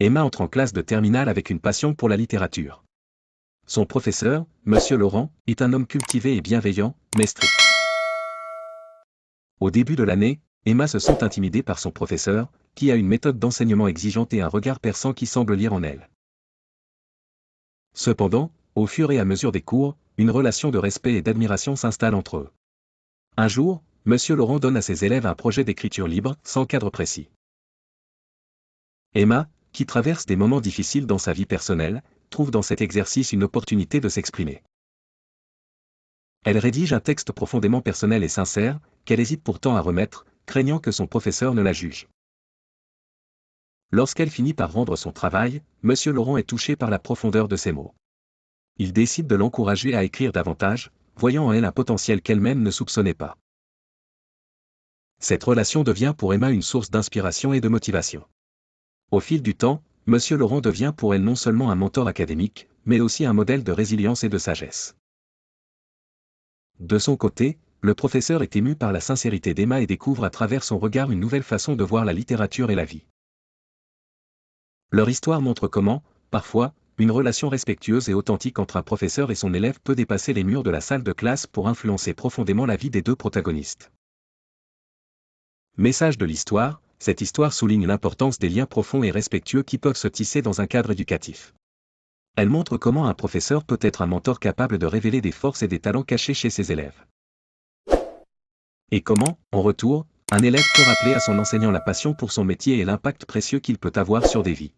Emma entre en classe de terminale avec une passion pour la littérature. Son professeur, Monsieur Laurent, est un homme cultivé et bienveillant, mais strict. Au début de l'année, Emma se sent intimidée par son professeur, qui a une méthode d'enseignement exigeante et un regard perçant qui semble lire en elle. Cependant, au fur et à mesure des cours, une relation de respect et d'admiration s'installe entre eux. Un jour, Monsieur Laurent donne à ses élèves un projet d'écriture libre, sans cadre précis. Emma, qui traverse des moments difficiles dans sa vie personnelle, trouve dans cet exercice une opportunité de s'exprimer. Elle rédige un texte profondément personnel et sincère, qu'elle hésite pourtant à remettre, craignant que son professeur ne la juge. Lorsqu'elle finit par rendre son travail, Monsieur Laurent est touché par la profondeur de ses mots. Il décide de l'encourager à écrire davantage, voyant en elle un potentiel qu'elle-même ne soupçonnait pas. Cette relation devient pour Emma une source d'inspiration et de motivation. Au fil du temps, Monsieur Laurent devient pour elle non seulement un mentor académique, mais aussi un modèle de résilience et de sagesse. De son côté, le professeur est ému par la sincérité d'Emma et découvre à travers son regard une nouvelle façon de voir la littérature et la vie. Leur histoire montre comment, parfois, une relation respectueuse et authentique entre un professeur et son élève peut dépasser les murs de la salle de classe pour influencer profondément la vie des deux protagonistes. Message de l'histoire, cette histoire souligne l'importance des liens profonds et respectueux qui peuvent se tisser dans un cadre éducatif. Elle montre comment un professeur peut être un mentor capable de révéler des forces et des talents cachés chez ses élèves. Et comment, en retour, un élève peut rappeler à son enseignant la passion pour son métier et l'impact précieux qu'il peut avoir sur des vies.